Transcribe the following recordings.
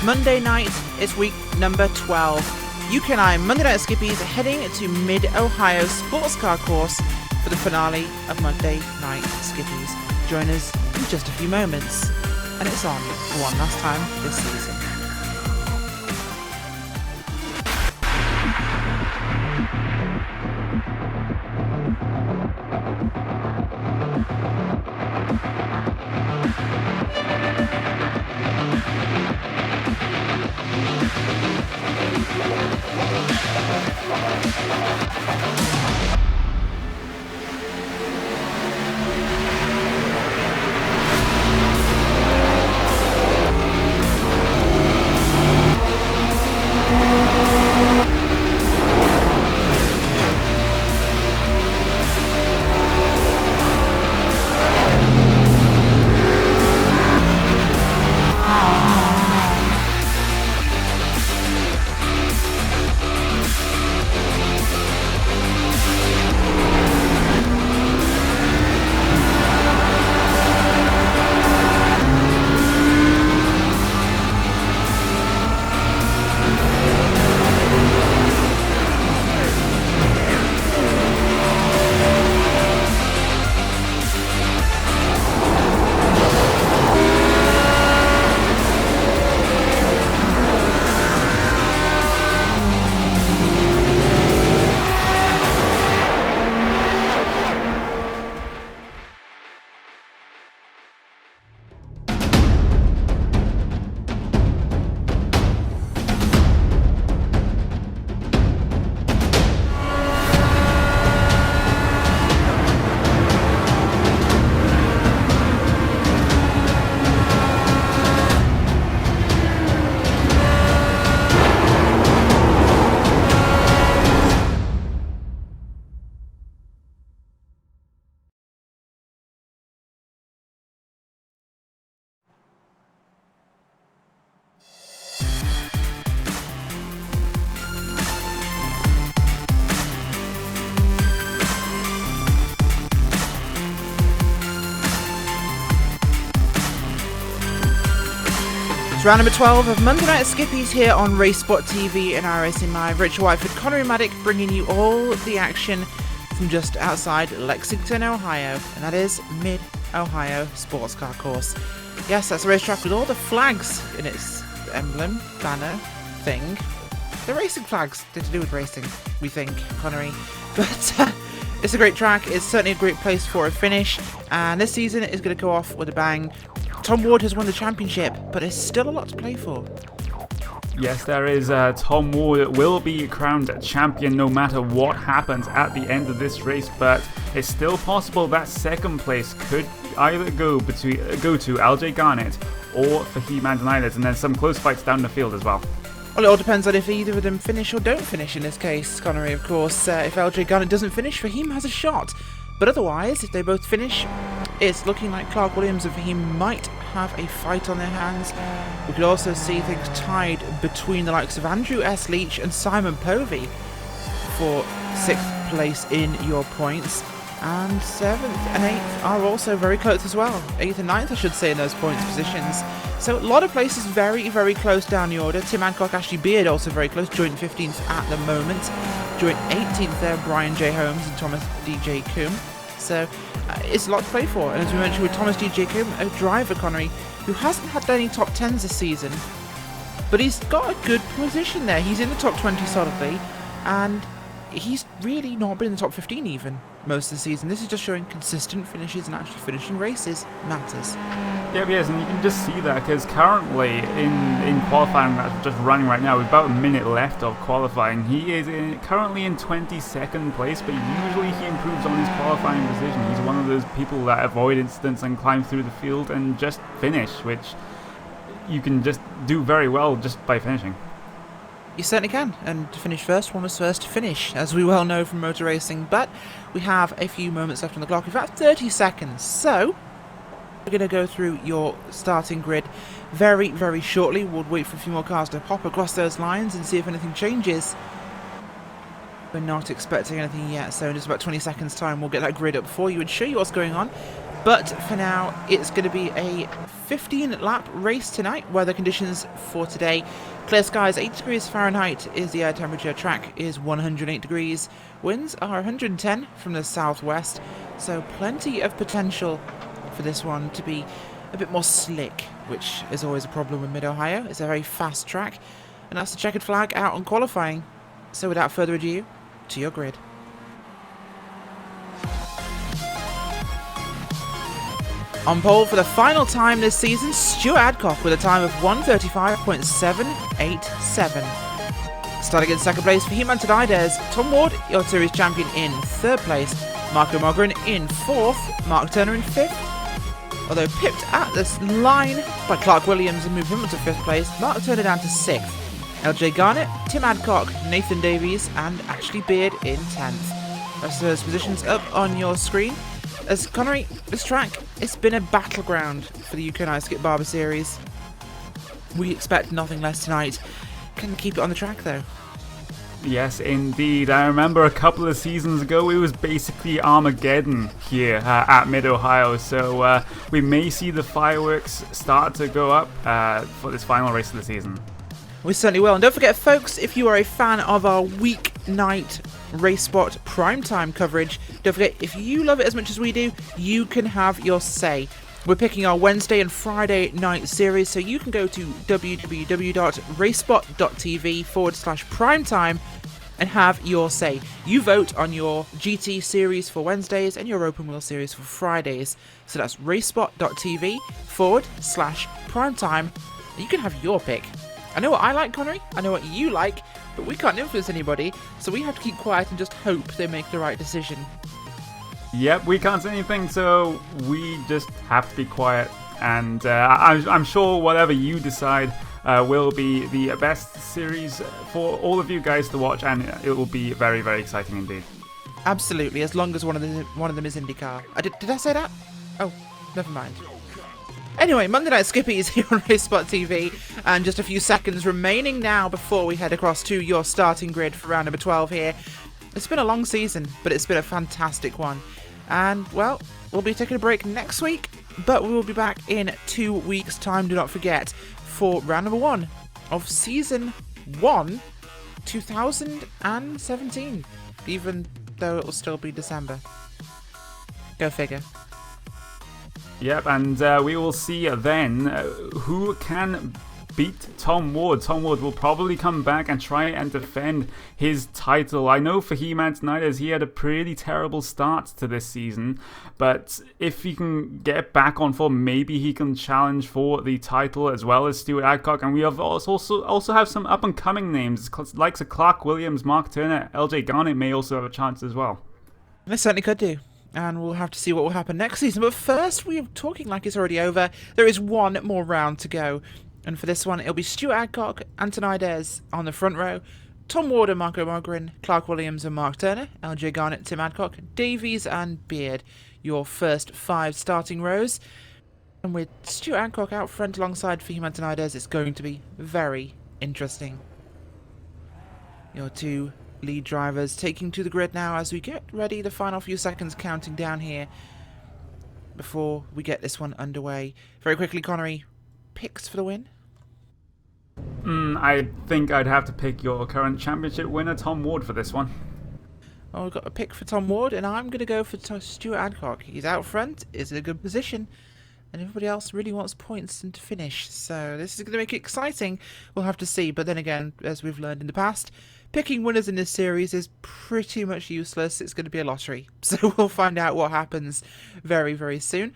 It's Monday night, it's week number 12. UK&I Monday Night Skippys are heading to Mid-Ohio Sports Car Course for the finale of Monday Night Skippys. Join us in just a few moments, and it's on for one last time this season. It's round number 12 of Monday Night Skippys here on RaceSpot TV and iRacing Live. Richard Whiteford, Connery Maddock bringing you all the action from just outside Lexington, Ohio, and that is Mid-Ohio Sports Car Course. Yes, that's a racetrack with all the flags in its emblem, banner, thing. The racing flags, they're to do with racing, we think, Connery. But it's a great track, it's certainly a great place for a finish, and this season is going to go off with a bang. Tom Ward has won the championship, but there's still a lot to play for. Yes, there is. Tom Ward will be crowned champion no matter what happens at the end of this race, but it's still possible that second place could either go to LJ Garnett or Fahim Andonides, and then some close fights down the field as well. Well, it all depends on if either of them finish or don't finish in this case, Connery, of course. If LJ Garnett doesn't finish, Fahim has a shot. But otherwise, if they both finish, it's looking like Clark Williams and Fahim might have a fight on their hands. We could also see things tied between the likes of Andrew S. Leach and Simon Povey for 6th place in your points. And 7th and 8th are also very close as well. 8th and 9th, I should say, in those points positions. So a lot of places very, very close down the order. Tim Hancock, Ashley Beard also very close, joint 15th at the moment. Joint 18th there, Brian J. Holmes and Thomas D.J. Coombe. So it's a lot to play for. And as we mentioned with Thomas D.J. Coombe, a driver, Connery, who hasn't had any top 10s this season, but he's got a good position there. He's in the top 20 solidly, and he's really not been in the top 15 even most of the season. This is just showing consistent finishes, and actually finishing races matters. Yeah, yes, and you can just see that because currently in qualifying that's just running right now, with about a minute left of qualifying, he is currently in 22nd place, but usually he improves on his qualifying position. He's one of those people that avoid incidents and climb through the field and just finish, which you can just do very well just by finishing. You certainly can, and to finish first, one was first to finish, as we well know from motor racing, but we have a few moments left on the clock, in fact 30 seconds, so we're going to go through your starting grid very, very shortly. We'll wait for a few more cars to pop across those lines and see if anything changes. We're not expecting anything yet, so in just about 20 seconds time we'll get that grid up for you and show you what's going on. But for now, it's going to be a 15-lap race tonight. Weather conditions for today: clear skies, 8 degrees Fahrenheit is the air temperature. Track is 108 degrees. Winds are 110 from the southwest. So plenty of potential for this one to be a bit more slick, which is always a problem with Mid-Ohio. It's a very fast track, and that's the checkered flag out on qualifying. So without further ado, to your grid. On pole for the final time this season, Stuart Adcock with a time of 1:35.787. Starting in second place for He-Man Tadaides, Tom Ward, your series champion, in third place. Marco Mogren in fourth, Mark Turner in fifth. Although pipped at this line by Clark Williams and moved him to fifth place, Mark Turner down to sixth. LJ Garnett, Tim Adcock, Nathan Davies, and Ashley Beard in 10th. Rest of those positions up on your screen. As Connery, this track, it's been a battleground for the UK&I Skip Barber series. We expect nothing less tonight. Can keep it on the track though. Yes, indeed. I remember a couple of seasons ago it was basically Armageddon here at Mid-Ohio, so we may see the fireworks start to go up for this final race of the season. We certainly will. And don't forget, folks, if you are a fan of our weeknight Race Spot primetime coverage, don't forget, if you love it as much as we do, you can have your say. We're picking our Wednesday and Friday night series, so you can go to www.racespot.tv/primetime and have your say. You vote on your GT series for Wednesdays and your Open Wheel series for Fridays. So that's racespot.tv/primetime. You can have your pick. I know what I like, Connery. I know what you like, but we can't influence anybody, so we have to keep quiet and just hope they make the right decision. Yep, we can't say anything, so we just have to be quiet. And I'm sure whatever you decide will be the best series for all of you guys to watch, and it will be very, very exciting indeed. Absolutely, as long as one of them is IndyCar. Did I say that? Oh, never mind. Anyway, Monday Night Skippys here on Race Spot TV, and just a few seconds remaining now before we head across to your starting grid for round number 12 here. It's been a long season, but it's been a fantastic one. And, well, we'll be taking a break next week, but we will be back in 2 weeks' time, do not forget, for round number 1 of Season 1, 2017, even though it will still be December. Go figure. Yep, and we will see then who can beat Tom Ward. Tom Ward will probably come back and try and defend his title. I know for He-Man tonight, as he had a pretty terrible start to this season, but if he can get back on form, maybe he can challenge for the title as well as Stuart Adcock. And we have also have some up-and-coming names, likes of Clark Williams, Mark Turner, LJ Garnett may also have a chance as well. They certainly could do. And we'll have to see what will happen next season. But first, we're talking like it's already over. There is one more round to go. And for this one, it'll be Stuart Adcock, Antonides on the front row, Tom Ward and Marco Mogren, Clark Williams and Mark Turner, LJ Garnett, Tim Adcock, Davies and Beard, your first 5 starting rows. And with Stuart Adcock out front alongside Fahim Antonides, it's going to be very interesting. Your 2 lead drivers taking to the grid now as we get ready, the final few seconds counting down here before we get this one underway. Very quickly, Connery, picks for the win? I think I'd have to pick your current championship winner, Tom Ward, for this one. Well, we've got a pick for Tom Ward, and I'm going to go for Stuart Adcock. He's out front, is in a good position, and everybody else really wants points and to finish. So this is going to make it exciting. We'll have to see, but then again, as we've learned in the past, picking winners in this series is pretty much useless. It's going to be a lottery. So we'll find out what happens very, very soon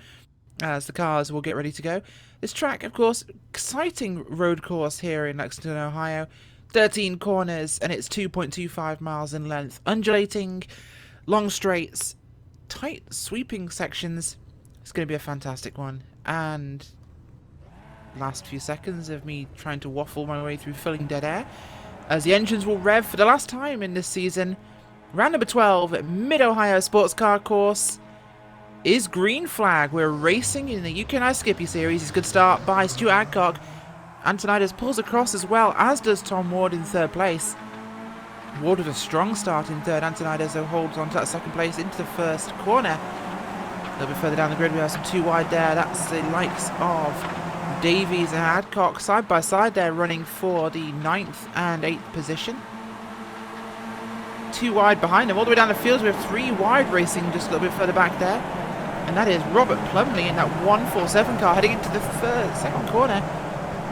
as the cars will get ready to go. This track, of course, exciting road course here in Lexington, Ohio. 13 corners and it's 2.25 miles in length. Undulating, long straights, tight sweeping sections. It's going to be a fantastic one. And last few seconds of me trying to waffle my way through filling dead air as the engines will rev for the last time in this season. Round number 12, Mid-Ohio Sports Car Course is green flag. We're racing in the UK&I Skippy series. It's a good start by Stuart Adcock. Antonides pulls across as well, as does Tom Ward in third place. Ward with a strong start in third. Antonides though holds on to that second place into the first corner. A little bit further down the grid, we have some 2 wide there. That's the likes of Davies and Adcock side by side there, running for the 9th and 8th position. 2 wide behind them. All the way down the field, we have 3 wide racing just a little bit further back there. And that is Robert Plumley in that 147 car heading into the second corner.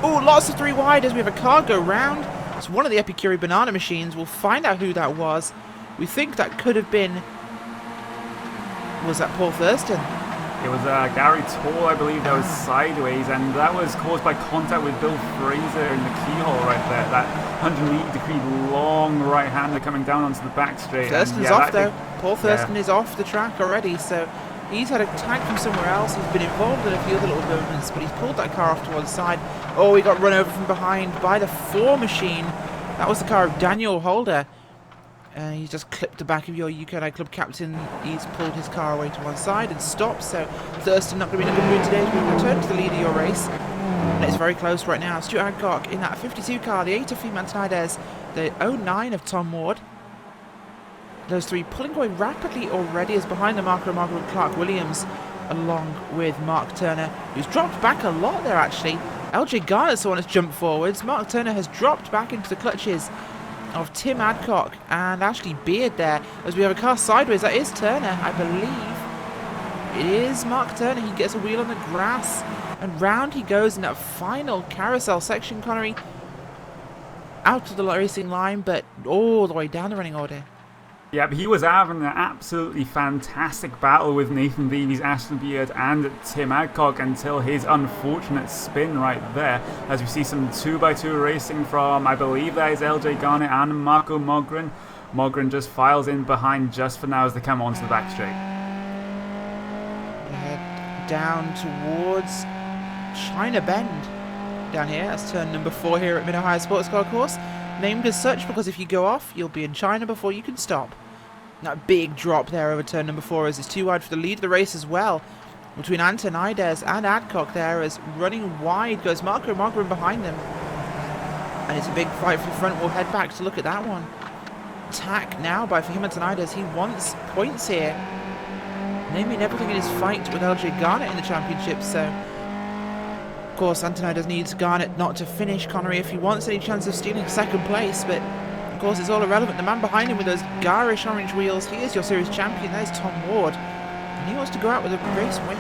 Oh, lots of 3 wide as we have a car go round. It's one of the Epicuri banana machines. We'll find out who that was. We think that could have been... Was that Paul Thurston? It was Gary Tall, I believe, that was sideways, and that was caused by contact with Bill Fraser in the keyhole right there. That 180-degree long right-hander coming down onto the back straight. Thurston's off, though. Paul Thurston is off the track already, so he's had a tag from somewhere else. He's been involved in a few other little movements, but he's pulled that car off to one side. Oh, he got run over from behind by the 4 machine. That was the car of Daniel Holder. He's just clipped the back of your UK&I club captain. He's pulled his car away to one side and stopped. So Thurston not going to be in a good mood today as we return to the lead of your race. And it's very close right now. Stuart Adcock in that 52 car, the 8 of Freeman Tanides, the 09 of Tom Ward. Those 3 pulling away rapidly already as behind the Marco Margaret Clark Williams, along with Mark Turner, who's dropped back a lot there actually. LJ Garnett's the one that's jumped forwards. Mark Turner has dropped back into the clutches of Tim Adcock and Ashley Beard there as we have a car sideways. That is Turner, I believe. It is Mark Turner. He gets a wheel on the grass and round he goes in that final carousel section, Connery. Out of the racing line, but all the way down the running order. Yeah, but he was having an absolutely fantastic battle with Nathan Davies, Ashton Beard and Tim Adcock until his unfortunate spin right there, as we see some 2x2 racing from, I believe that is LJ Garnett and Marco Mogren. Mogren just files in behind just for now as they come onto the back straight. Head down towards China Bend down here. That's turn number 4 here at Mid-Ohio Sports Car Course. Named as such because if you go off, you'll be in China before you can stop. That big drop there over turn number 4 as it's 2 wide for the lead of the race as well. Between Antonides and Adcock there as running wide goes Marco Mogren behind them. And it's a big fight for the front. We'll head back to look at that one. Attack now by Fahim Antonides. He wants points here. Naming everything in his fight with LJ Garnett in the championship, so... Of course, Antonides needs Garnett not to finish, Connery, if he wants any chance of stealing 2nd place, but of course it's all irrelevant. The man behind him with those garish orange wheels, he is your series champion. That is Tom Ward, and he wants to go out with a race win.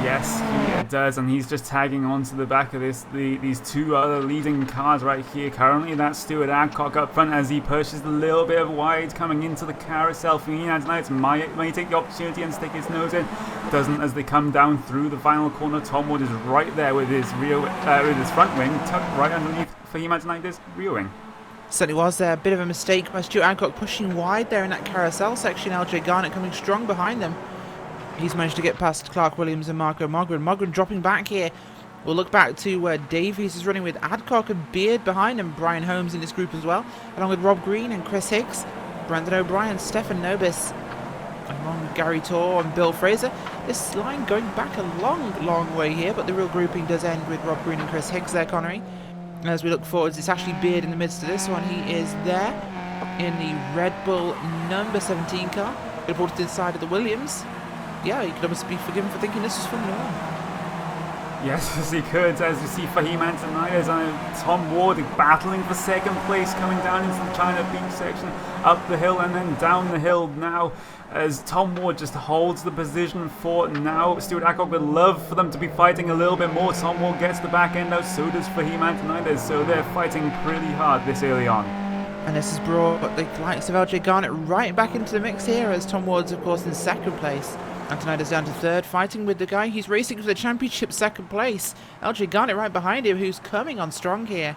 Yes, he does, and he's just tagging onto the back of these 2 other leading cars right here. Currently, that's Stuart Adcock up front as he pushes a little bit of wide coming into the carousel. Antonides may take the opportunity and stick his nose in. Doesn't as they come down through the final corner. Tom Wood is right there with his with his front wing tucked right underneath Fahim Antonides' rear wing. Certainly was there. A bit of a mistake by Stuart Adcock pushing wide there in that carousel section. LJ Garnett coming strong behind them. He's managed to get past Clark Williams and Marco Mogren. Mogren dropping back here. We'll look back to where Davies is running with Adcock and Beard behind him. Brian Holmes in this group as well, along with Rob Green and Chris Hicks, Brandon O'Brien, Stefan Nobis, along with Gary Torr and Bill Fraser. This line going back a long way here, but the real grouping does end with Rob Green and Chris Hicks there, Connery. And as we look forwards, it's Ashley Beard in the midst of this one. He is there in the Red Bull number 17 car. Reported inside of the Williams. Yeah, he could almost be forgiven for thinking this was from Norm. Yes, he could, as you see Fahim Antonides and Tom Ward battling for 2nd place, coming down into the China Beach section, up the hill and then down the hill now, as Tom Ward just holds the position for now. Stuart Adcock would love for them to be fighting a little bit more. Tom Ward gets the back end out, so does Fahim Antonides, so they're fighting pretty hard this early on. And this has brought the likes of LJ Garnett right back into the mix here, as Tom Ward's, of course, in 2nd place. Antonides down to 3rd, fighting with the guy he's racing for the championship 2nd place. LJ Garnett right behind him, who's coming on strong here.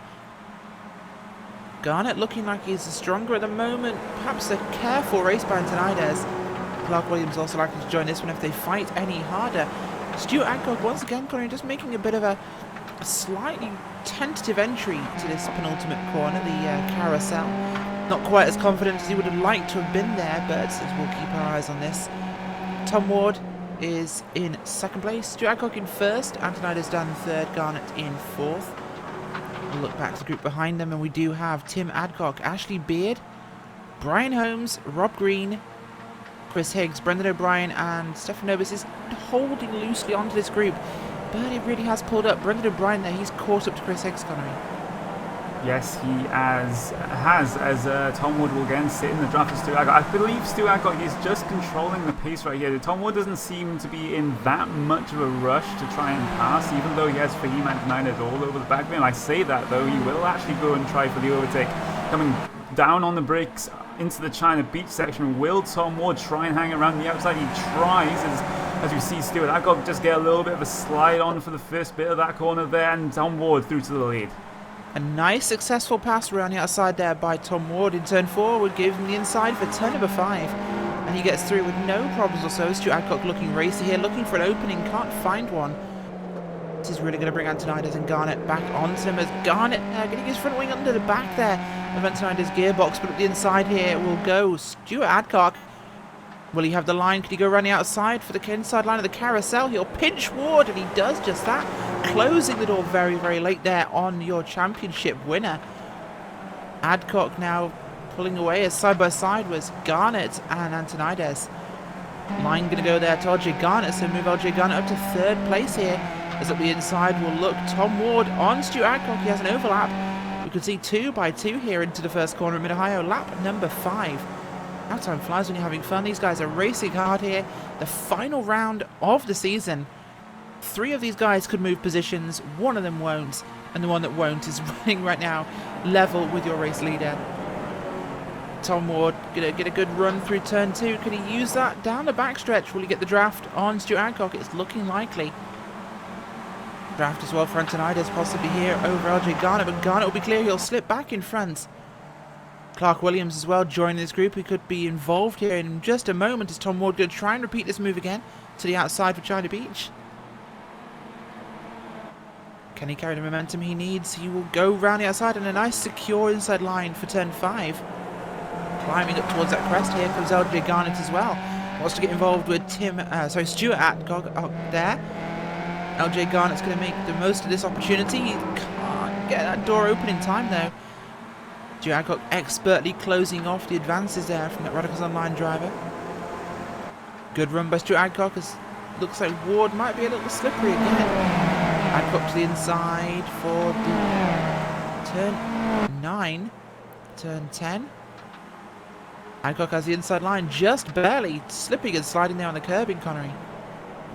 Garnett looking like he's stronger at the moment. Perhaps a careful race by Antonides. Clark Williams also likely to join this one if they fight any harder. Stuart Adcock once again, Connery, just making a bit of a slightly tentative entry to this penultimate corner, the carousel. Not quite as confident as he would have liked to have been there, but we'll keep our eyes on this. Tom Ward is in 2nd place, Stuart Adcock in 1st, Antonides down in 3rd, Garnett in 4th. We'll look back to the group behind them, and we do have Tim Adcock, Ashley Beard, Brian Holmes, Rob Green, Chris Higgs. Brendan O'Brien and Stephanobis is holding loosely onto this group, but it really has pulled up. Brendan O'Brien there, he's caught up to Chris Higgs, Connery. Yes, he has, as Tom Wood will again sit in the draft of Stu Adcock. I believe Stu Adcock is just controlling the pace right here. Tom Wood doesn't seem to be in that much of a rush to try and pass, even though he has Fahim Antoninez all over the back of him. I say that, though, he will actually go and try for the overtake. Coming down on the brakes into the China Beach section. Will Tom Wood try and hang around the outside? He tries, as you see Stuart Adcock just get a little bit of a slide on for the first bit of that corner there, and Tom Ward through to the lead. A nice successful pass around the outside there by Tom Ward in turn 4 would give him the inside for turn number 5. And he gets through with no problems or so. Stuart Adcock looking racy here, looking for an opening, can't find one. This is really going to bring Antonides and Garnett back onto him as Garnett getting his front wing under the back there of Antonides' gearbox. But at the inside here will go Stuart Adcock. Will he have the line? Could he go around the outside for the inside line of the carousel? He'll pinch Ward, and he does just that. Closing the door very, very late there on your championship winner. Adcock now pulling away as side by side was Garnett and Antonides. Line going to go there to LJ Garnett, so move LJ Garnett up to 3rd place here. As up the inside will look Tom Ward on Stuart Adcock. He has an overlap. We can see 2 by 2 here into the first corner of Mid-Ohio. Lap number 5. How time flies when you're having fun. These guys are racing hard here. The final round of the season. 3 of these guys could move positions. 1 of them won't. And the one that won't is running right now level with your race leader. Tom Ward gonna get a good run through turn 2. Can he use that down the backstretch? Will he get the draft on Stuart Adcock? It's looking likely. Draft as well for Antonides possibly here over LJ Garnett, but Garnett will be clear. He'll slip back in front. Clark Williams as well joining this group. He could be involved here in just a moment as Tom Ward going to try and repeat this move again to the outside for China Beach. Can he carry the momentum he needs? He will go round the outside and a nice secure inside line for turn 5. Climbing up towards that crest here comes LJ Garnett as well. Wants to get involved with Stuart Adcock up there. LJ Garnett's going to make the most of this opportunity. He can't get that door open in time though. Stuart Adcock expertly closing off the advances there from that Radicals Online driver. Good run by Stuart Adcock as looks like Ward might be a little slippery again. Adcock to the inside for the turn 9, turn 10. Adcock has the inside line just barely slipping and sliding there on the curbing, Connery.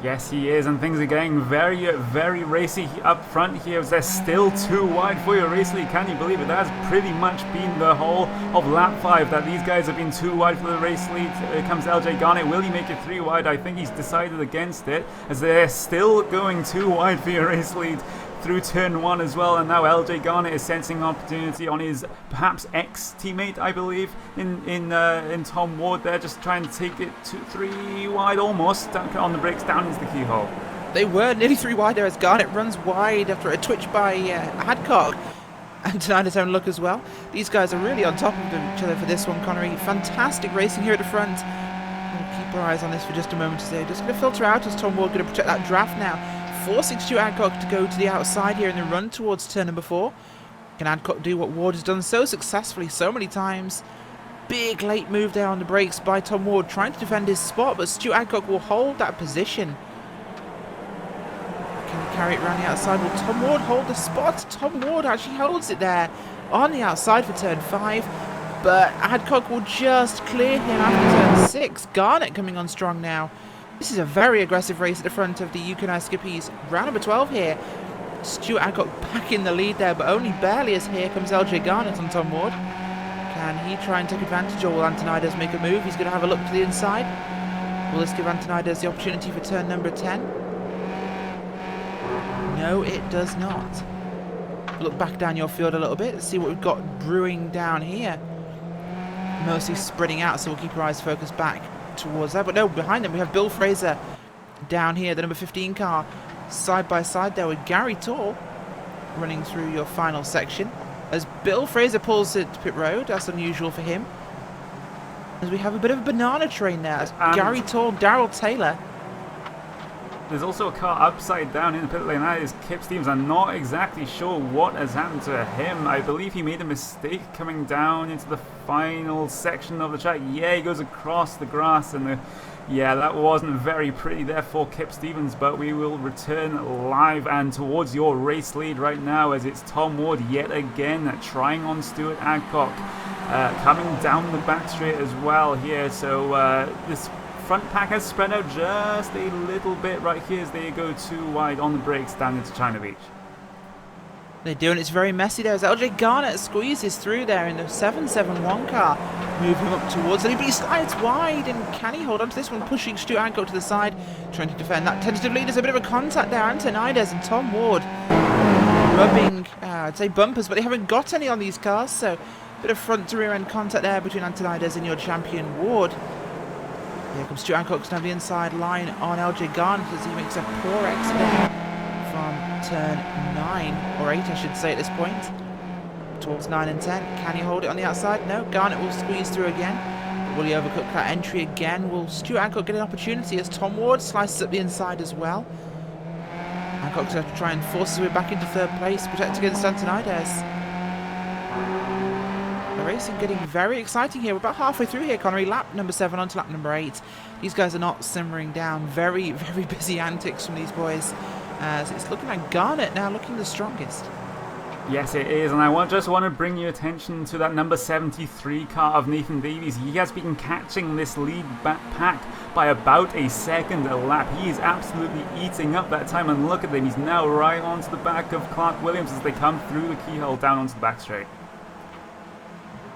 Yes, he is, and things are getting very, very racy up front here. They're still too wide for your race lead. Can you believe it? That has pretty much been the whole of lap 5, that these guys have been too wide for the race lead. Here comes LJ Garnett. Will he make it 3 wide? I think he's decided against it, as they're still going too wide for your race lead through turn 1 as well. And now LJ Garnett is sensing opportunity on his perhaps ex-teammate, I believe, in Tom Ward there, just trying to take it to 3 wide almost. On the brakes, down into the keyhole. They were nearly 3 wide there as Garnett runs wide after a twitch by Adcock. And tonight his own look as well. These guys are really on top of each other for this one, Connery. Fantastic racing here at the front. We'll keep our eyes on this for just a moment today. Just going to filter out as Tom Ward going to protect that draft now, forcing Stuart Adcock to go to the outside here in the run towards turn number 4. Can Adcock do what Ward has done so successfully so many times? Big late move there on the brakes by Tom Ward, trying to defend his spot, but Stuart Adcock will hold that position. Can he carry it around the outside? Will Tom Ward hold the spot? Tom Ward actually holds it there on the outside for turn 5, but Adcock will just clear him after turn 6. Garnett coming on strong now. This is a very aggressive race at the front of the UK&I Skippys. Round number 12 here. Stuart Adcock back in the lead there, but only barely, as here comes LJ Garnett on Tom Ward. Can he try and take advantage, or will Antonides make a move? He's going to have a look to the inside. Will this give Antonides the opportunity for turn number 10? No, it does not. Look back down your field a little bit, see what we've got brewing down here. Mostly spreading out, so we'll keep our eyes focused back towards that. But no, behind them we have Bill Fraser down here, the number 15 car, side by side there with Gary Tall running through your final section. As Bill Fraser pulls it to pit road, that's unusual for him. As we have a bit of a banana train there, as Gary Tall, Darrell Taylor there's also a car upside down in the pit lane. That is Kip Stevens. I'm not exactly sure what has happened to him. I believe he made a mistake coming down into the final section of the track. Yeah, he goes across the grass, and yeah, that wasn't very pretty there for Kip Stevens, but we will return live and towards your race lead right now as it's Tom Ward yet again trying on Stuart Adcock, coming down the back straight as well here. So this front pack has spread out just a little bit right here as they go too wide on the brakes down into China Beach. They do, and it's very messy there as LJ Garnett squeezes through there in the 771 car. Move him up towards it, but he slides wide, and can he hold on to this one, pushing Stuart Adcock to the side, trying to defend that tentatively. There's a bit of a contact there, Antonides and Tom Ward rubbing, I'd say bumpers, but they haven't got any on these cars, so a bit of front to rear end contact there between Antonides and your champion Ward. Here comes Stuart Adcock down the inside line on LJ Garnett as he makes a poor exit there from turn 9, or 8 I should say at this point, towards 9 and 10. Can he hold it on the outside? No, Garnett will squeeze through again. But will he overcook that entry again? Will Stuart Adcock get an opportunity as Tom Ward slices up the inside as well? Adcock's going to try and force his way back into third place, protect against Antonides. The racing getting very exciting here. We're about halfway through here, Connery. Lap number 7 on to lap number 8. These guys are not simmering down. Very, very busy antics from these boys. So it's looking like Garnett now looking the strongest. Yes, it is, and I just want to bring your attention to that number 73 car of Nathan Davies. He has been catching this lead back pack by about a second a lap. He is absolutely eating up that time, and look at him. He's now right onto the back of Clark Williams as they come through the keyhole down onto the back straight.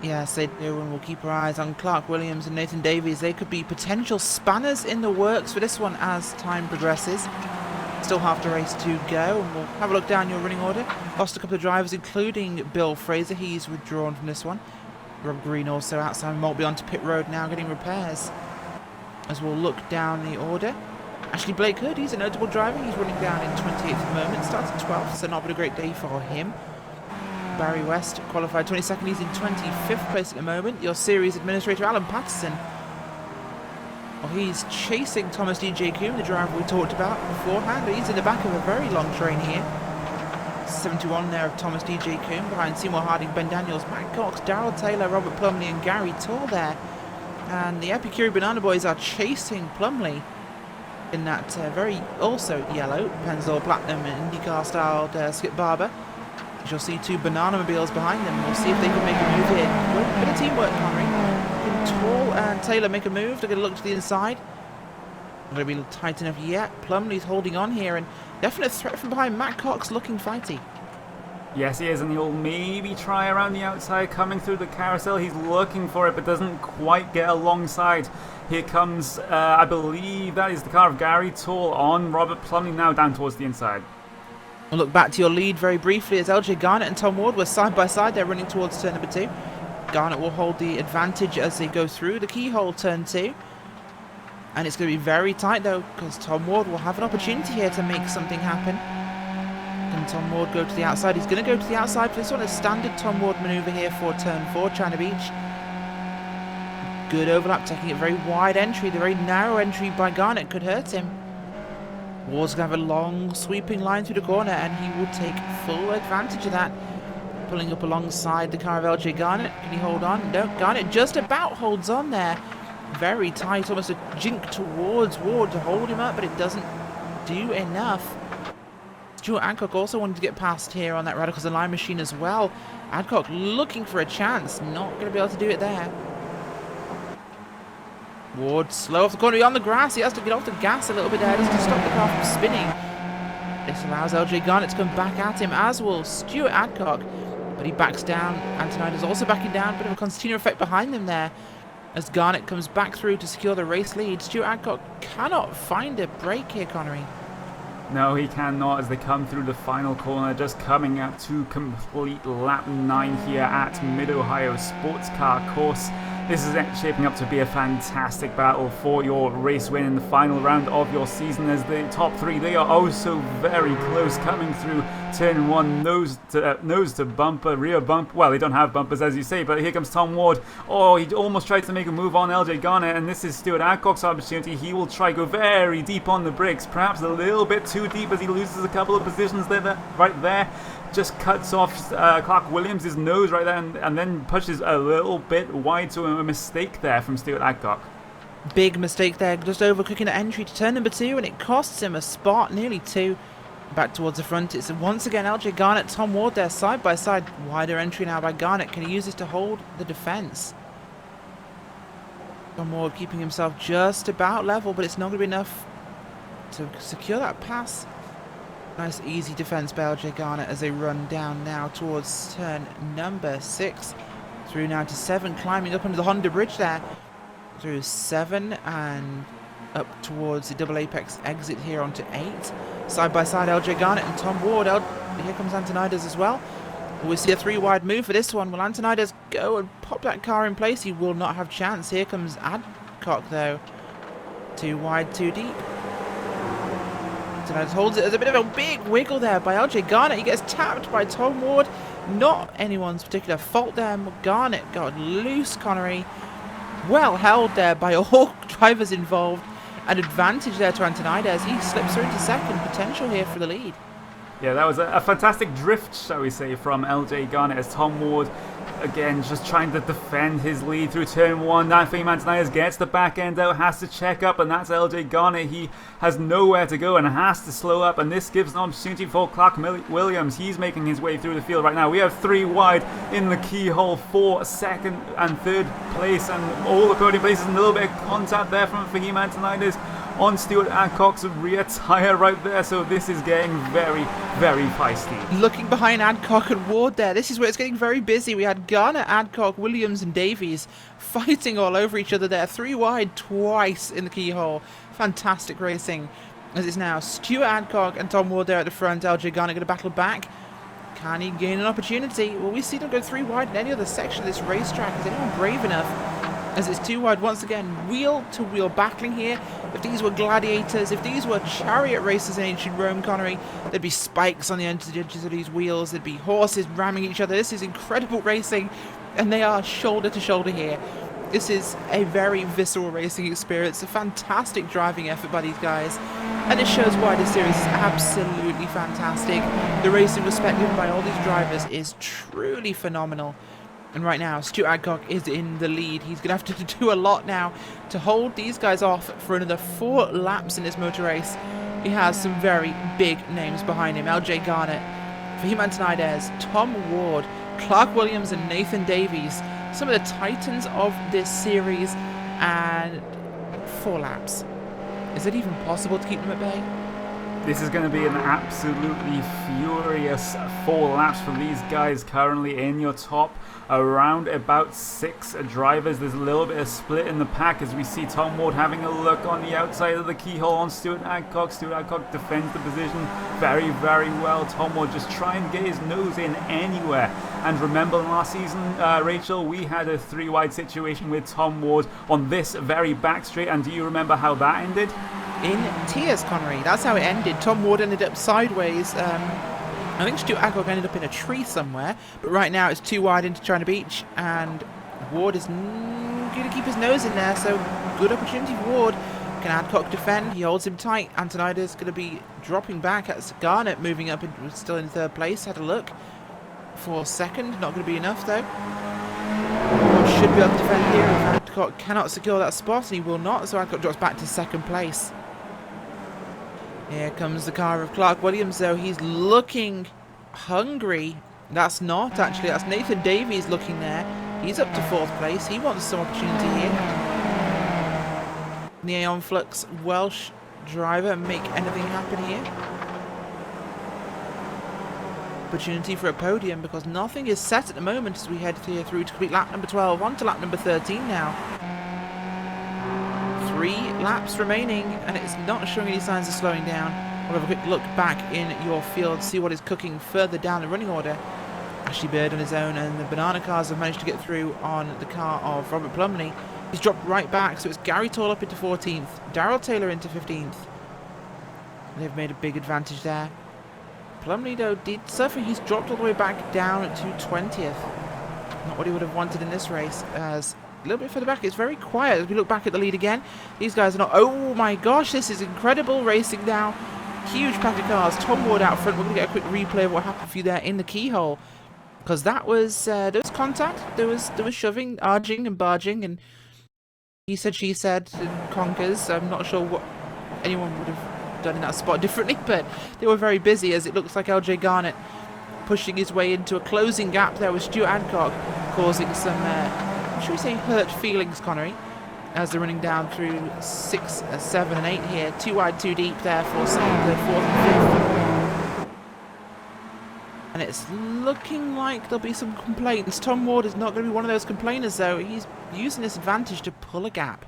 Yes, they do, and we'll keep our eyes on Clark Williams and Nathan Davies. They could be potential spanners in the works for this one as time progresses. Still half the race to go, and we'll have a look down your running order. Lost a couple of drivers, including Bill Fraser. He's withdrawn from this one. Rob Green also outside Maltby onto pit road now getting repairs. As we'll look down the order. Actually, Blake Hood, he's a notable driver. He's running down in 28th at the moment. Starts at 12th, so not been a great day for him. Barry West qualified 22nd. He's in 25th place at the moment. Your series administrator, Alan Patterson. Well, he's chasing Thomas DJ Coombe, the driver we talked about beforehand. He's in the back of a very long train here. 71 there of Thomas DJ Coombe behind Seymour Harding, Ben Daniels, Matt Cox, Darrell Taylor, Robert Plumley and Gary Toll there. And the Epicure Banana Boys are chasing Plumley in that very also yellow Pennzoil Platinum IndyCar styled Skip Barber. As you'll see two Banana Mobiles behind them. We'll see if they can make a move here. Well, a bit of teamwork, Connery. Can Toll and Taylor make a move? They're going to look to the inside. Not going to be tight enough yet. Plumley's holding on here, and definite threat from behind. Matt Cox looking fighty. Yes, he is, and he'll maybe try around the outside, coming through the carousel. He's looking for it, but doesn't quite get alongside. Here comes, I believe that is the car of Gary Toll on Robert Plumley now down towards the inside. We'll look back to your lead very briefly as LJ Garnett and Tom Ward were side by side. They're running towards turn number 2. Garnett will hold the advantage as they go through the keyhole turn 2. And it's going to be very tight though, because Tom Ward will have an opportunity here to make something happen. Can Tom Ward go to the outside? He's going to go to the outside for this one. A standard Tom Ward manoeuvre here for turn 4, China Beach. Good overlap, taking a very wide entry. The very narrow entry by Garnett could hurt him. Ward's going to have a long sweeping line through the corner, and he will take full advantage of that. Pulling up alongside the car of LJ Garnett. Can he hold on? No, Garnett just about holds on there. Very tight, almost a jink towards Ward to hold him up, but it doesn't do enough. Stuart Adcock also wanted to get past here on that Radicals Align machine as well. Adcock looking for a chance, not going to be able to do it there. Ward slow off the corner, on the grass. He has to get off the gas a little bit there just to stop the car from spinning. This allows LJ Garnett to come back at him, as will Stuart Adcock. But he backs down. Antonides is also backing down. Bit of a concertina effect behind them there. As Garnett comes back through to secure the race lead. Stuart Adcock cannot find a break here, Connery. No, he cannot as they come through the final corner, just coming up to complete lap 9 here at Mid-Ohio Sports Car Course. This is shaping up to be a fantastic battle for your race win in the final round of your season, as the top three, they are oh so very close, coming through turn one, nose to bumper, rear bump. Well, they don't have bumpers as you say, but here comes Tom Ward. Oh, he almost tried to make a move on LJ Garnett, and this is Stuart Adcock's opportunity. He will try go very deep on the brakes, perhaps a little bit too deep as he loses a couple of positions there, right there. Just cuts off Clark Williams' nose right there, and then pushes a little bit wide, to a mistake there from Stuart Adcock. Big mistake there, just overcooking the entry to turn number 2, and it costs him a spot, nearly 2. Back towards the front, it's once again LJ Garnett, Tom Ward there, side by side. Wider entry now by Garnett. Can he use this to hold the defence? Tom Ward keeping himself just about level, but it's not going to be enough to secure that pass. Nice easy defence by LJ Garnett as they run down now towards turn number 6. Through now to 7, climbing up under the Honda Bridge there. Through 7 and up towards the double apex exit here onto 8. Side by side LJ Garnett and Tom Ward. Here comes Antonides as well. We see a 3 wide move for this one. Will Antonides go and pop that car in place? He will not have chance. Here comes Adcock though. 2 wide, 2 deep. Antonides holds it. There's a bit of a big wiggle there by LJ Garnett. He gets tapped by Tom Ward. Not anyone's particular fault there. Garnett got loose, Connery. Well held there by all drivers involved. An advantage there to Antonides. He slips through into second. Potential here for the lead. Yeah, that was a fantastic drift, shall we say, from LJ Garnett, as Tom Ward, again, just trying to defend his lead through turn 1. Now Antonides gets the back end out, has to check up, and that's LJ Garnett. He has nowhere to go and has to slow up, and this gives an opportunity for Clark Williams. He's making his way through the field right now. We have 3 wide in the keyhole for second and third place, and all the podium places, and a little bit of contact there from Fahim Antonides on Stuart Adcock's rear tyre right there, so this is getting very, very feisty. Looking behind Adcock and Ward there, this is where it's getting very busy. We had Garnett, Adcock, Williams and Davies fighting all over each other there. 3 wide twice in the keyhole. Fantastic racing. As it's now Stuart Adcock and Tom Ward there at the front. LJ Garnett going to battle back. Can he gain an opportunity? Well, we see them go 3 wide in any other section of this racetrack. Is anyone brave enough? As it's 2 wide once again, wheel to wheel battling here. If these were gladiators, if these were chariot races in ancient Rome, Connery, there'd be spikes on the edges of these wheels, there'd be horses ramming each other. This is incredible racing, and they are shoulder to shoulder here. This is a very visceral racing experience, a fantastic driving effort by these guys, and it shows why this series is absolutely fantastic. The racing respect given by all these drivers is truly phenomenal. And right now, Stuart Adcock is in the lead. He's going to have to do a lot now to hold these guys off for another 4 laps in this motor race. He has some very big names behind him. LJ Garnett, Fahim Antonides, Tom Ward, Clark Williams and Nathan Davies. Some of the titans of this series, and 4 laps. Is it even possible to keep them at bay? This is going to be an absolutely furious 4 laps for these guys currently in your top around about 6 drivers. There's a little bit of split in the pack as we see Tom Ward having a look on the outside of the keyhole on Stuart Adcock. Stuart Adcock defends the position very, very well. Tom Ward just trying to get his nose in anywhere. And remember last season, Rachel, we had a 3 wide situation with Tom Ward on this very back straight, and do you remember how that ended? In tears, Connery. That's how it ended. Tom Ward ended up sideways. I think Stuart Adcock ended up in a tree somewhere, but right now it's 2 wide into China Beach, and Ward is going to keep his nose in there, so good opportunity for Ward. Can Adcock defend? He holds him tight. Antonides is going to be dropping back. That's Garnett moving up, still in 3rd place. Had a look for 2nd. Not going to be enough, though. Ward should be able to defend here. If Adcock cannot secure that spot, and he will not, so Adcock drops back to 2nd place. Here comes the car of Clark Williams, though. He's looking hungry. That's not, actually. That's Nathan Davies looking there. He's up to 4th place. He wants some opportunity here. The Aeon Flux Welsh driver make anything happen here. Opportunity for a podium, because nothing is set at the moment as we head here through to complete lap number 12. On to lap number 13 now. 3 laps remaining, and it's not showing any signs of slowing down. We'll have a quick look back in your field, see what is cooking further down the running order. Ashley Bird on his own, and the Banana cars have managed to get through on the car of Robert Plumley. He's dropped right back, so it's Gary Tall up into 14th, Darrell Taylor into 15th. They've made a big advantage there. Plumley, though, did suffer. He's dropped all the way back down to 20th. Not what he would have wanted in this race, as a little bit further back, it's very quiet as we look back at the lead again. These guys are not... Oh my gosh, this is incredible racing now. Huge pack of cars. Tom Ward out front. We're going to get a quick replay of what happened for you there in the keyhole. Because that was... there was contact. There was shoving, arging and barging, and he said, she said, and conkers. I'm not sure what anyone would have done in that spot differently, but they were very busy, as it looks like LJ Garnett pushing his way into a closing gap there with Stuart Adcock, causing some, should we say, hurt feelings, Connery, as they're running down through 6, 7 and 8 here. 2 wide, 2 deep there for 2nd, 3rd, 4th and 5th. And it's looking like there'll be some complaints. Tom Ward is not going to be one of those complainers, though. He's using this advantage to pull a gap.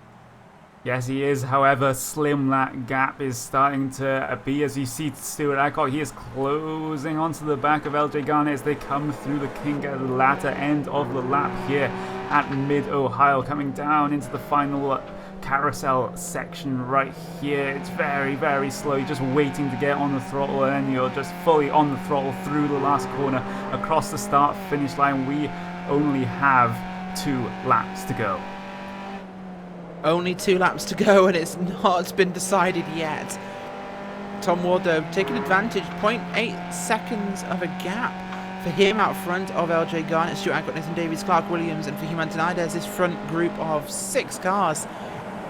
Yes, he is. However, slim that gap is starting to be, as you see Stuart Adcock. He is closing onto the back of LJ Garnett as they come through the kink at the latter end of the lap here at Mid-Ohio, coming down into the final carousel section right here. It's very, very slow. You're just waiting to get on the throttle, and then you're just fully on the throttle through the last corner across the start-finish line. We only have 2 laps to go. Only 2 laps to go, and it's not been decided yet. Tom Ward, though, taking advantage. 0.8 seconds of a gap for him out front of LJ Garnett, Stuart Adcock, Nathan Davies, Clark Williams, and for him Antonides, this front group of 6 cars.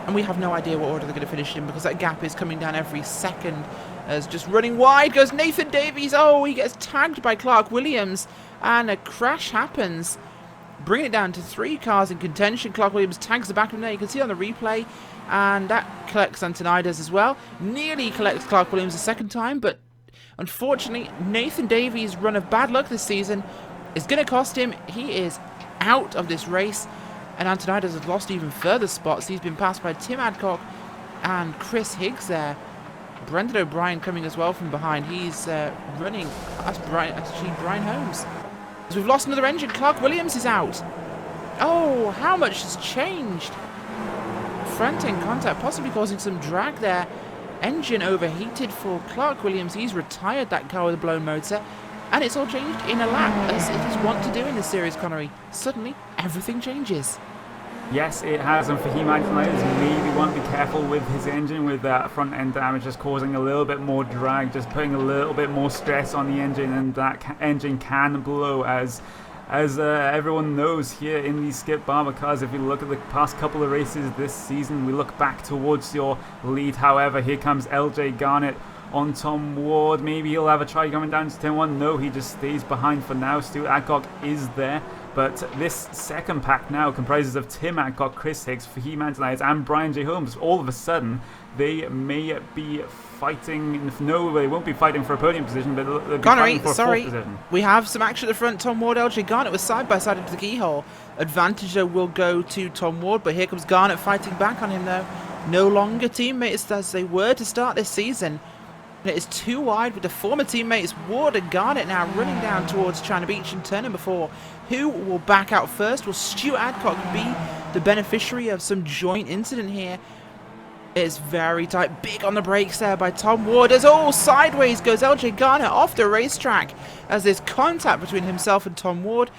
And we have no idea what order they're going to finish in, because that gap is coming down every second. As just running wide goes Nathan Davies. Oh, he gets tagged by Clark Williams, and a crash happens. Bring it down to 3 cars in contention. Clark Williams tags the back of him there. You can see on the replay. And that collects Antonides as well. Nearly collects Clark Williams a second time. But unfortunately, Nathan Davies' run of bad luck this season is going to cost him. He is out of this race. And Antonides has lost even further spots. He's been passed by Tim Adcock and Chris Higgs there. Brendan O'Brien coming as well from behind. He's running. That's actually Brian Holmes. So we've lost another engine. Clark Williams is out. Oh, how much has changed? Front end contact, possibly causing some drag there. Engine overheated for Clark Williams. He's retired that car with a blown motor. And it's all changed in a lap, as it is wont to do in this series, Connery. Suddenly, everything changes. Yes, it has, and Fahim Antonides maybe want to be careful with his engine, with that front end damage just causing a little bit more drag, just putting a little bit more stress on the engine, and that engine can blow, as everyone knows here in these Skip Barber cars. If you look at the past couple of races this season, we look back towards your lead. However, here comes LJ Garnett on Tom Ward. Maybe he'll have a try coming down to turn 1. No, he just stays behind for now. Stuart Adcock is there. But this second pack now comprises of Tim Adcock, Chris Higgs, Fahim Antonides, and Brian J. Holmes. All of a sudden, they may be fighting. No, they won't be fighting for a podium position, but they'll be fighting for a 4th position. We have some action at the front. Tom Ward, LJ Garnett was side by side into the keyhole. Advantage, though, will go to Tom Ward, but here comes Garnett fighting back on him, though. No longer teammates as they were to start this season. It is 2 wide with the former teammates Ward and Garnett now running down towards China Beach and turn number 4. Who will back out first? Will Stuart Adcock be the beneficiary of some joint incident here? It's very tight. Big on the brakes there by Tom Ward. As all sideways goes LJ Garnett off the racetrack, as there's contact between himself and Tom Ward.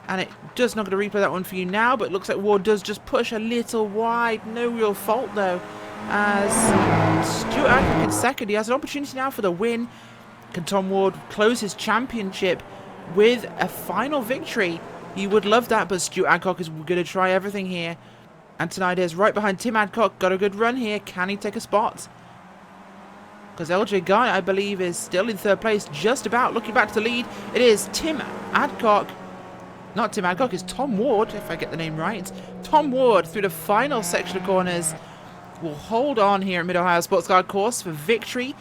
And it does not going to replay that one for you now, but it looks like Ward does just push a little wide. No real fault though, as Stuart Adcock in second. He has an opportunity now for the win. Can Tom Ward close his championship with a final victory? He would love that, but Stuart Adcock is going to try everything here. Antonides right behind Tim Adcock. Got a good run here. Can he take a spot? Because LJ Garnett, I believe, is still in 3rd place. Just about looking back to the lead. It is Tim Adcock. Not Tim Adcock, it's Tom Ward, if I get the name right. Tom Ward through the final section of corners will hold on here at Mid-Ohio Sports Car Course for victory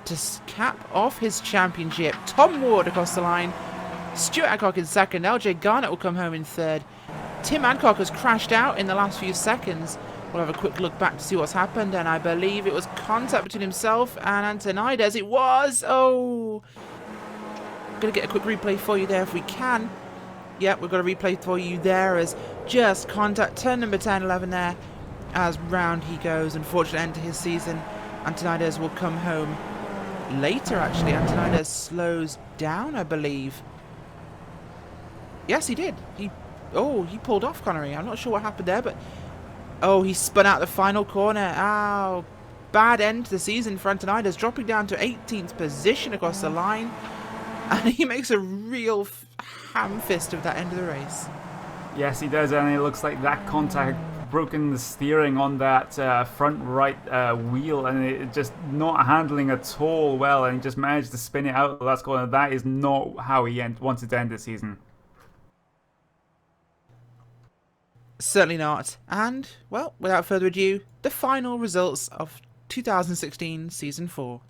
to cap off his championship. Tom Ward across the line. Stuart Adcock in second. LJ Garnett will come home in 3rd. Tim Adcock has crashed out in the last few seconds. We'll have a quick look back to see what's happened, and I believe it was contact between himself and Antonides. It was! Oh! going to get a quick replay for you there if we can. Yep, we've got a replay for you there as just contact turn number 10, 11 there. As round he goes, unfortunate end to his season. Antonides will come home later, actually. Antonides slows down, I believe. Yes, he did. He pulled off Connery. I'm not sure what happened there, but... Oh, he spun out the final corner. Ow. Bad end to the season for Antonides, dropping down to 18th position across the line. And he makes a real ham fist of that end of the race. Yes, he does, and it looks like that contact broken the steering on that front right wheel, and it just not handling at all well, and he just managed to spin it out of the last corner. That is not how he wanted to end the season. Certainly not. And, well, without further ado, the final results of 2016 Season 4.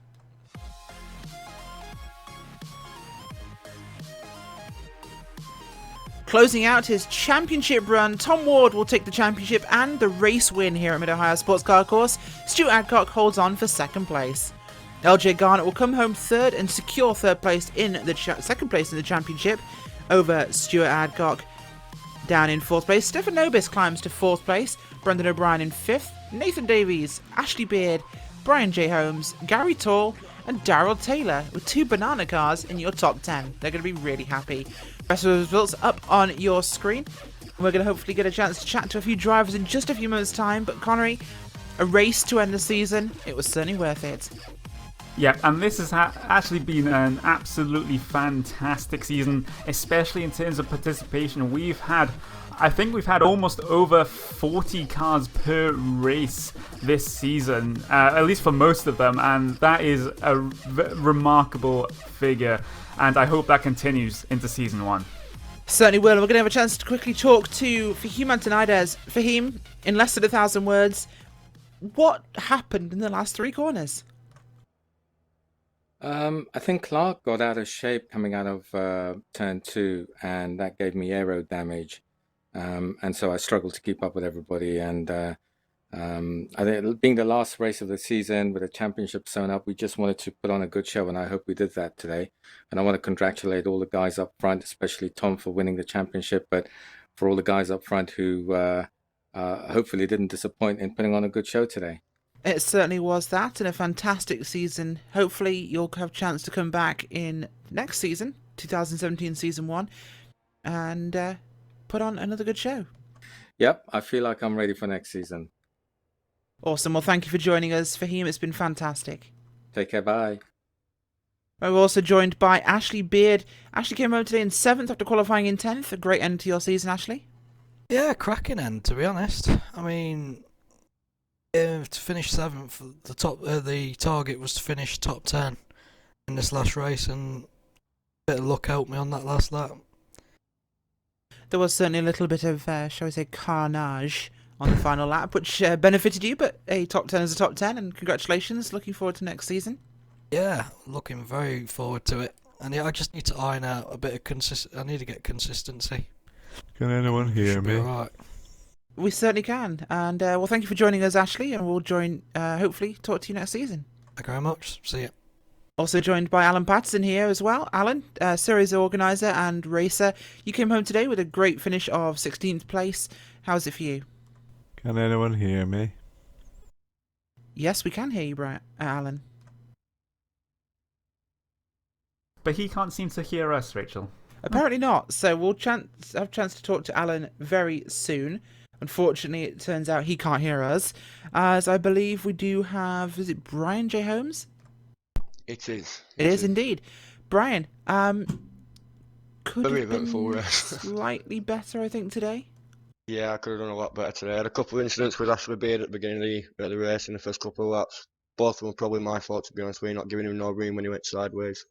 Closing out his championship run, Tom Ward will take the championship and the race win here at Mid-Ohio Sports Car Course. Stuart Adcock holds on for second place. LJ Garnett will come home third and secure third place in the second place in the championship over Stuart Adcock. Down in fourth place, Stefan Nobis climbs to fourth place, Brendan O'Brien in fifth, Nathan Davies, Ashley Beard, Brian J. Holmes, Gary Tall, and Daryl Taylor with 2 banana cars in your top 10. They're going to be really happy. Rest of the results up on your screen. We're going to hopefully get a chance to chat to a few drivers in just a few moments' time. But Connery, a race to end the season. It was certainly worth it. Yeah, and this has actually been an absolutely fantastic season, especially in terms of participation. I think we've had almost over 40 cars per race this season, at least for most of them, and that is a remarkable figure, and I hope that continues into Season 1. Certainly will. We're going to have a chance to quickly talk to Fahim Antonides. Fahim, in less than 1,000 words, what happened in the last 3 corners? I think Clark got out of shape coming out of turn 2, and that gave me aero damage. And so I struggled to keep up with everybody. And I think being the last race of the season with a championship sewn up, we just wanted to put on a good show, and I hope we did that today. And I want to congratulate all the guys up front, especially Tom for winning the championship, but for all the guys up front who hopefully didn't disappoint in putting on a good show today. It certainly was that, and a fantastic season. Hopefully you'll have a chance to come back in next season, 2017 Season 1, and put on another good show. Yep, I feel like I'm ready for next season. Awesome. Well, thank you for joining us, Fahim. It's been fantastic. Take care, bye. We're also joined by Ashley Beard. Ashley came home today in 7th after qualifying in 10th. A great end to your season, Ashley. Yeah, cracking end, to be honest. I mean, to finish 7th, the target was to finish top 10 in this last race, and a bit of luck helped me on that last lap. There was certainly a little bit of, shall we say, carnage on the final lap, which benefited you, but a top 10 is a top 10, and congratulations. Looking forward to next season. Yeah, looking very forward to it. And yeah, I just need to iron out a bit of I need to get consistency. Can anyone hear me? Right. We certainly can. And, well, thank you for joining us, Ashley, and we'll hopefully, talk to you next season. Thank you very much. See ya. Also joined by Alan Patterson here as well. Alan, series organiser and racer. You came home today with a great finish of 16th place. How's it for you? Can anyone hear me? Yes, we can hear you, Alan. But he can't seem to hear us, Rachel. Apparently not. So we'll have a chance to talk to Alan very soon. Unfortunately, it turns out he can't hear us, as I believe we do have, is it Brian J. Holmes? It is. It is indeed. Brian, could Very have been eventful race. slightly better, I think, today. Yeah, I could have done a lot better today. I had a couple of incidents with Ashley Beard at the beginning of the race in the first couple of laps. Both of them were probably my fault, to be honest with you, not giving him no room when he went sideways.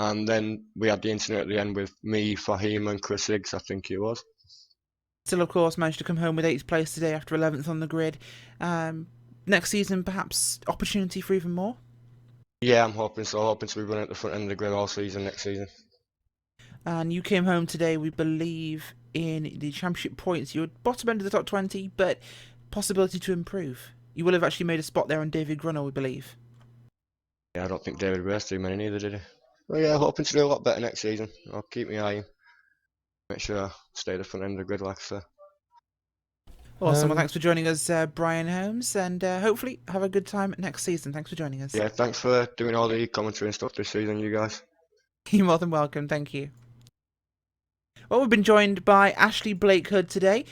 And then we had the incident at the end with me, Fahim and Chris Higgs, I think it was. Still, of course, managed to come home with 8th place today after 11th on the grid. Next season, perhaps opportunity for even more? Yeah, I'm hoping so. Hoping to be running at the front end of the grid all season next season. And you came home today, we believe, in the championship points. You were bottom end of the top 20, but possibility to improve. You will have actually made a spot there on David Grunner, we believe. Yeah, I don't think David raced too many neither, did he? Well, yeah, hoping to do a lot better next season. I'll keep my eye in. Make sure I stay at the front end of the grid, like I say. Awesome. Well, thanks for joining us, Brian Holmes, and hopefully have a good time next season. Thanks for joining us. Yeah, thanks for doing all the commentary and stuff this season, you guys. You're more than welcome. Thank you. Well, we've been joined by Ashley Blake Hood today,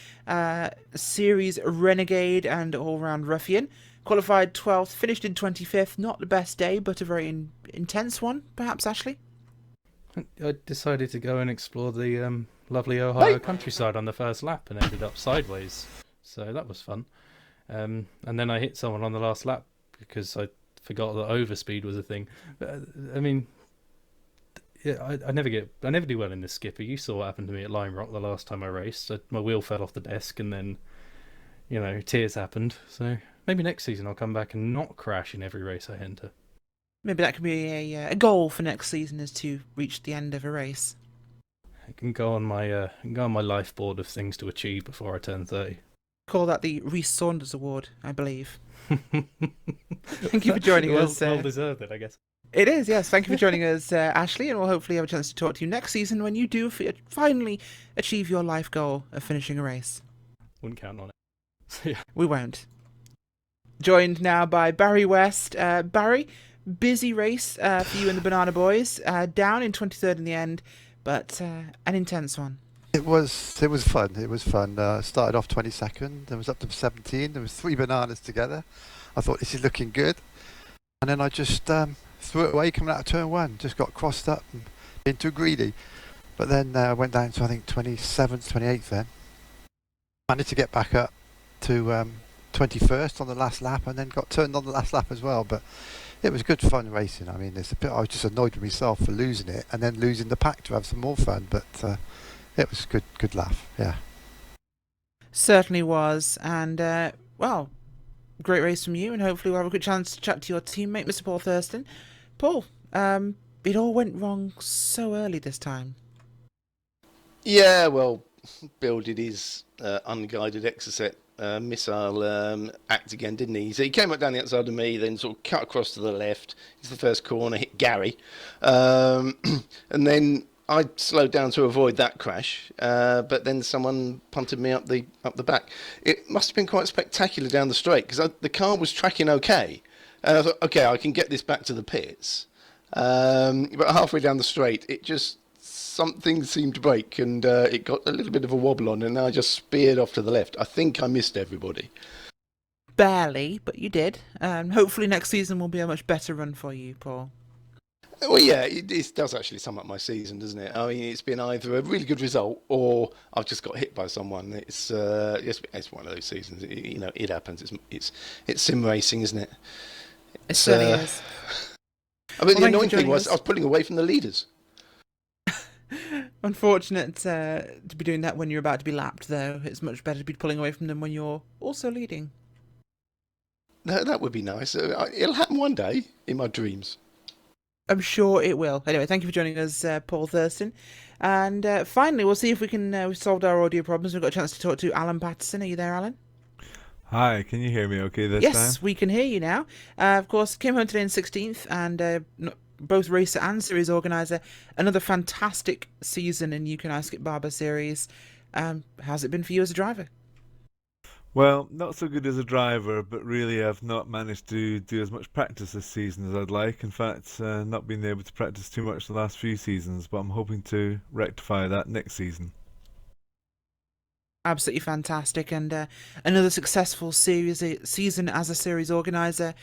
series renegade and all-round ruffian. Qualified 12th, finished in 25th. Not the best day, but a very intense one, perhaps, Ashley? I decided to go and explore the lovely Ohio countryside on the first lap and ended up sideways. So that was fun. And then I hit someone on the last lap because I forgot that overspeed was a thing. But, I mean, yeah, I never do well in this Skippy. You saw what happened to me at Lime Rock the last time I raced. My wheel fell off the desk and then, tears happened. So maybe next season I'll come back and not crash in every race I enter. Maybe that could be a goal for next season, is to reach the end of a race. I can go on my life board of things to achieve before I turn 30. Call that the Rhys Saunders Award, I believe. Thank you for joining us. Well deserved it, I guess. It is, yes. Thank you for joining us, Ashley, and we'll hopefully have a chance to talk to you next season when you do finally achieve your life goal of finishing a race. Wouldn't count on it. Yeah. We won't. Joined now by Barry West. Barry, busy race for you and the Banana Boys. Down in 23rd in the end, but an intense one. It was fun. It was fun. Started off 22nd. There was up to 17. There was 3 bananas together. I thought this is looking good, and then I just threw it away coming out of turn 1. Just got crossed up and being too greedy. But then went down to I think 27th, 28th. Then managed to get back up to 21st on the last lap, and then got turned on the last lap as well. But it was good fun racing. I mean, I was just annoyed with myself for losing it and then losing the pack to have some more fun. But it was a good laugh, yeah. Certainly was, and well, great race from you, and hopefully we'll have a good chance to chat to your teammate, Mr. Paul Thurston. Paul, it all went wrong so early this time. Yeah, well, Bill did his unguided exocet missile act again, didn't he? So he came up down the outside of me, then sort of cut across to the left. It's the first corner, hit Gary, and then I slowed down to avoid that crash, but then someone punted me up the back. It must have been quite spectacular down the straight because the car was tracking okay, and I thought, okay, I can get this back to the pits. But halfway down the straight, something seemed to break, and it got a little bit of a wobble on, and I just speared off to the left. I think I missed everybody. Barely, but you did. Hopefully next season will be a much better run for you, Paul. Well, yeah, it does actually sum up my season, doesn't it? I mean, it's been either a really good result or I've just got hit by someone. It's one of those seasons. It happens. It's sim racing, isn't it? It certainly is. I mean, Well, the annoying thing was I was pulling away from the leaders. Unfortunate to be doing that when you're about to be lapped, though. It's much better to be pulling away from them when you're also leading. That would be nice. It'll happen one day in my dreams. I'm sure it will. Anyway, thank you for joining us, Paul Thurston. And finally, we'll see if we can we've solved our audio problems. We've got a chance to talk to Alan Patterson. Are you there, Alan? Hi, can you hear me okay this time? Yes, we can hear you now. Of course, came home today in 16th, and both racer and series organiser. Another fantastic season in UK&I Skip Barber series. How's it been for you as a driver? Well, not so good as a driver, but really I've not managed to do as much practice this season as I'd like. In fact, not been able to practice too much the last few seasons, but I'm hoping to rectify that next season. Absolutely fantastic, and another successful season as a series organiser.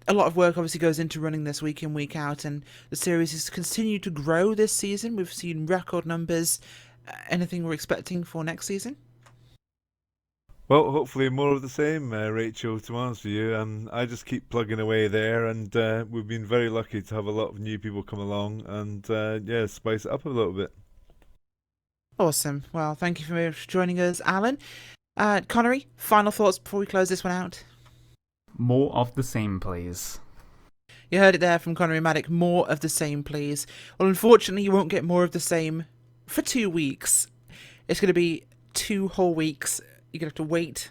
A lot of work obviously goes into running this week in, week out, and the series has continued to grow this season. We've seen record numbers. Anything we're expecting for next season? Well, hopefully more of the same, Rachel, to answer you. I just keep plugging away there, and we've been very lucky to have a lot of new people come along and, yeah, spice it up a little bit. Awesome. Well, thank you for joining us, Alan. Connery, final thoughts before we close this one out? More of the same, please. You heard it there from Connery Maddock. More of the same, please. Well, unfortunately, you won't get more of the same for 2 weeks. It's going to be 2 whole weeks. You're going to have to wait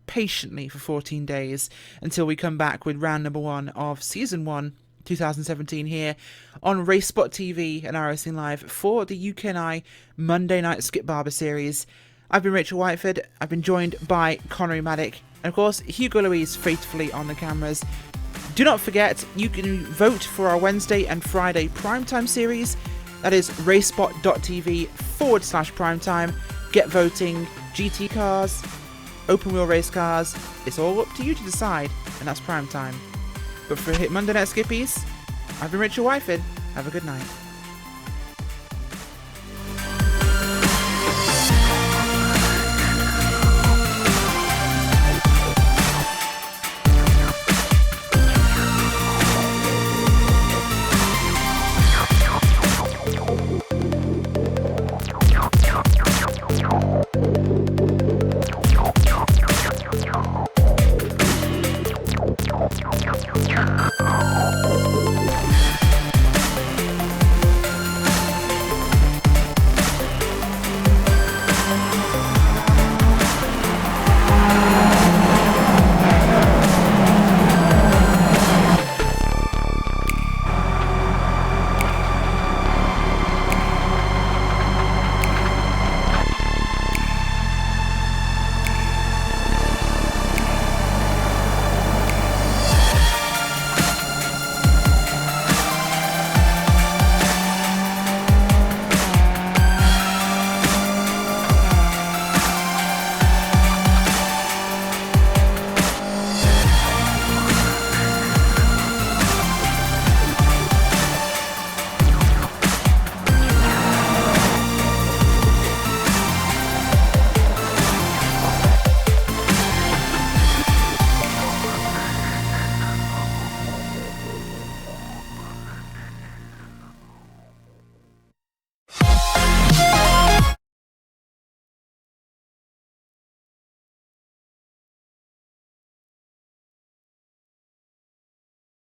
patiently for 14 days until we come back with round number 1 of Season 1, 2017 here on RaceSpot TV and RSing Live for the UK&I Monday Night Skip Barber Series. I've been Rachel Whiteford. I've been joined by Connery Maddock and of course Hugo Louise faithfully on the cameras. Do not forget, you can vote for our Wednesday and Friday primetime series. That is racespot.tv/primetime. Get voting, GT cars, open wheel race cars. It's all up to you to decide, and that's primetime. But for Hit Monday Night Skippies, I've been Rachel Whiteford. Have a good night.